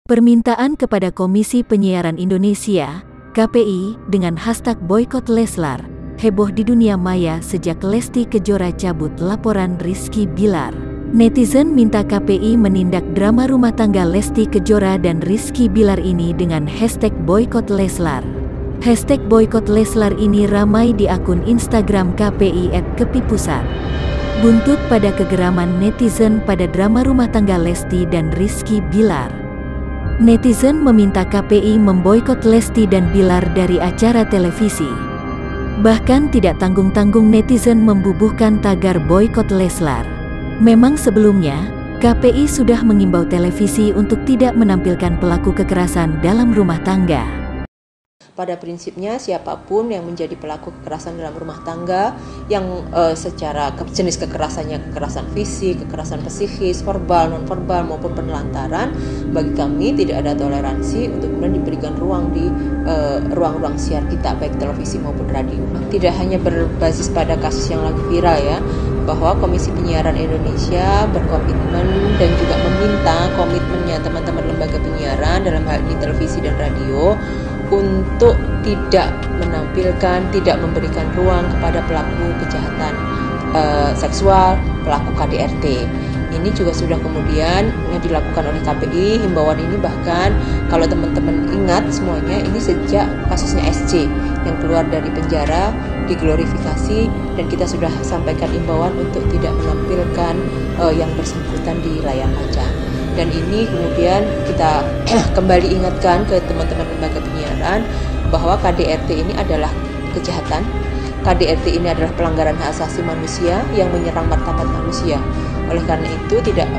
Permintaan kepada Komisi Penyiaran Indonesia, KPI, dengan hashtag boykot Leslar, heboh di dunia maya sejak Lesti Kejora cabut laporan Rizky Bilar. Netizen minta KPI menindak drama rumah tangga Lesti Kejora dan Rizky Bilar ini dengan hashtag boykot Leslar. Hashtag boykot Leslar ini ramai di akun Instagram KPI @kepipusat. Buntut pada kegeraman netizen pada drama rumah tangga Lesti dan Rizky Bilar. Netizen meminta KPI memboikot Lesti dan Bilar dari acara televisi. Bahkan tidak tanggung-tanggung netizen membubuhkan tagar boikot Leslar. Memang sebelumnya, KPI sudah mengimbau televisi untuk tidak menampilkan pelaku kekerasan dalam rumah tangga. Pada prinsipnya siapapun yang menjadi pelaku kekerasan dalam rumah tangga yang secara jenis kekerasannya kekerasan fisik, kekerasan psikis, verbal, non-verbal maupun penelantaran, bagi kami tidak ada toleransi untuk kemudian diberikan ruang di ruang-ruang siar kita baik televisi maupun radio. Tidak hanya berbasis pada kasus yang lagi viral ya, bahwa Komisi Penyiaran Indonesia berkomitmen dan juga meminta komitmennya teman-teman lembaga penyiaran dalam hal ini televisi dan radio untuk tidak menampilkan, tidak memberikan ruang kepada pelaku kejahatan seksual, pelaku KDRT. Ini juga sudah kemudian dilakukan oleh KPI. Himbauan ini bahkan kalau teman-teman ingat semuanya ini sejak kasusnya SC yang keluar dari penjara, diglorifikasi, dan kita sudah sampaikan himbauan untuk tidak menampilkan yang bersangkutan di layar kaca. Dan ini kemudian kita kembali ingatkan ke teman-teman lembaga penyiaran bahwa KDRT ini adalah kejahatan. KDRT ini adalah pelanggaran hak asasi manusia yang menyerang martabat manusia. Oleh karena itu tidak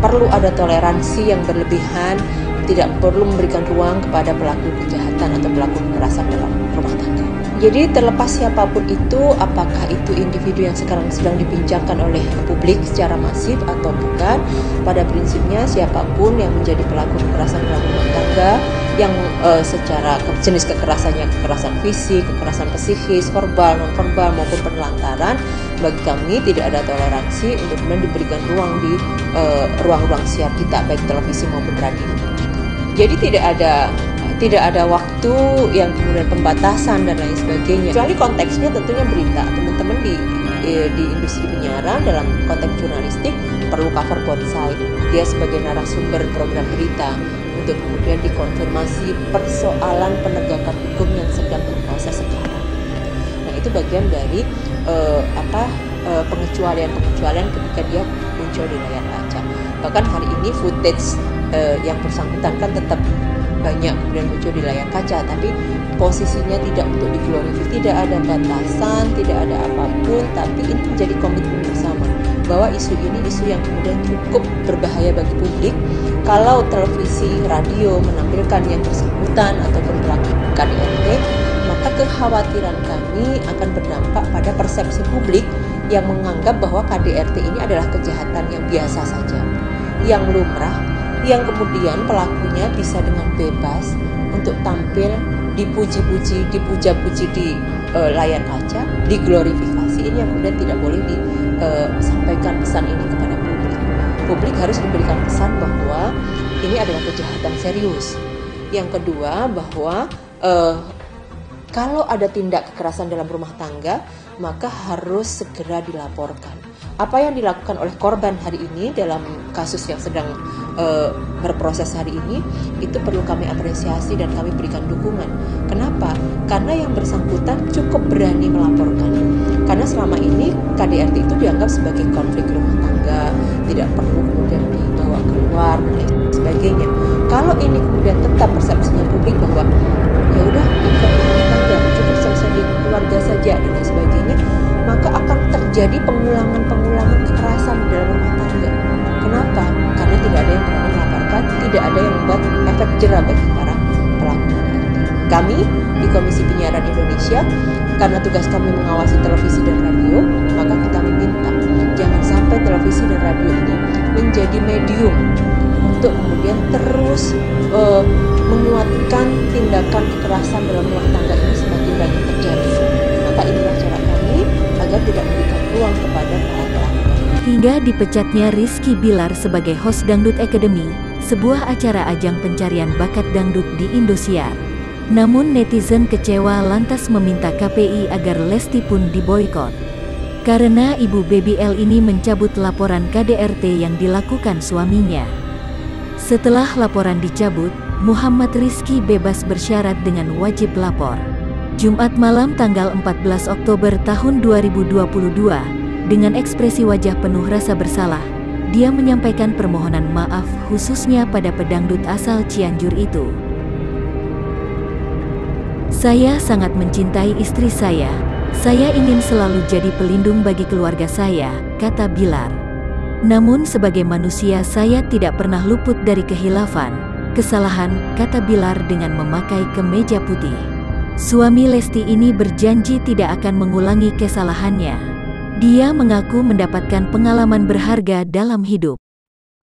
perlu ada toleransi yang berlebihan, tidak perlu memberikan ruang kepada pelaku kejahatan atau pelaku kekerasan dalam rumah tangga. Jadi terlepas siapapun itu, apakah itu individu yang sekarang sedang dibincangkan oleh publik secara masif atau bukan, pada prinsipnya siapapun yang menjadi pelaku kekerasan dalam rumah tangga yang secara jenis kekerasannya kekerasan fisik, kekerasan psikis, verbal, non-verbal maupun penelantaran, bagi kami tidak ada toleransi untuk kemudian diberikan ruang di ruang-ruang siar kita baik televisi maupun radio. Jadi tidak ada waktu yang kemudian pembatasan dan lain sebagainya. Kecuali konteksnya tentunya berita. Teman-teman di industri penyiaran dalam konteks jurnalistik perlu cover both side. Dia sebagai narasumber program berita untuk kemudian dikonfirmasi persoalan penegakan hukum yang sedang berproses sekarang. Nah, itu bagian dari pengecualian ketika dia muncul di layar kaca. Bahkan hari ini footage yang bersangkutan kan tetap banyak kemudian muncul di layar kaca, tapi posisinya tidak untuk diglorifikasi, tidak ada batasan, tidak ada apapun, tapi ini menjadi komitmen bersama bahwa isu ini isu yang kemudian cukup berbahaya bagi publik. Kalau televisi, radio menampilkan yang bersangkutan ataupun pelaku KDRT, maka kekhawatiran kami akan berdampak pada persepsi publik yang menganggap bahwa KDRT ini adalah kejahatan yang biasa saja, yang lumrah, yang kemudian pelakunya bisa dengan bebas untuk tampil dipuji-puji, dipuja-puji di layar kaca, diglorifikasi. Ini yang kemudian tidak boleh disampaikan pesan ini kepada publik. Publik harus diberikan pesan bahwa ini adalah kejahatan serius. Yang kedua, bahwa kalau ada tindak kekerasan dalam rumah tangga, maka harus segera dilaporkan. Apa yang dilakukan oleh korban hari ini dalam kasus yang sedang berproses hari ini, itu perlu kami apresiasi dan kami berikan dukungan. Kenapa? Karena yang bersangkutan cukup berani melaporkan. Karena selama ini KDRT itu dianggap sebagai konflik rumah tangga, tidak perlu kemudian dibawa keluar dan lain sebagainya. Kalau ini kemudian tetap persepsinya publik bahwa ya udah ini konflik rumah tangga, cukup selesai di keluarga saja dan lain sebagainya, maka akan terjadi pengulangan kekerasan di dalam rumah tangga. Kenapa? Karena tidak ada yang berani melaporkan, tidak ada yang membuat efek jera bagi para pelaku. Kami di Komisi Penyiaran Indonesia, karena tugas kami mengawasi televisi dan radio, maka kita meminta jangan sampai televisi dan radio ini menjadi medium untuk kemudian terus menguatkan tindakan kekerasan dalam rumah tangga ini semakin banyak terjadi. Maka inilah cara kami agar tidak memberikan ruang kepada para pelaku. Hingga dipecatnya Rizky Bilar sebagai host Dangdut Academy, sebuah acara ajang pencarian bakat dangdut di Indosiar. Namun netizen kecewa lantas meminta KPI agar Lesti pun diboikot. Karena ibu Baby L ini mencabut laporan KDRT yang dilakukan suaminya. Setelah laporan dicabut, Muhammad Rizky bebas bersyarat dengan wajib lapor. Jumat malam tanggal 14 Oktober tahun 2022, dengan ekspresi wajah penuh rasa bersalah, dia menyampaikan permohonan maaf khususnya pada pedangdut asal Cianjur itu. "Saya sangat mencintai istri saya ingin selalu jadi pelindung bagi keluarga saya," kata Bilar. "Namun sebagai manusia saya tidak pernah luput dari kehilafan, kesalahan," kata Bilar dengan memakai kemeja putih. Suami Lesti ini berjanji tidak akan mengulangi kesalahannya. Dia mengaku mendapatkan pengalaman berharga dalam hidup.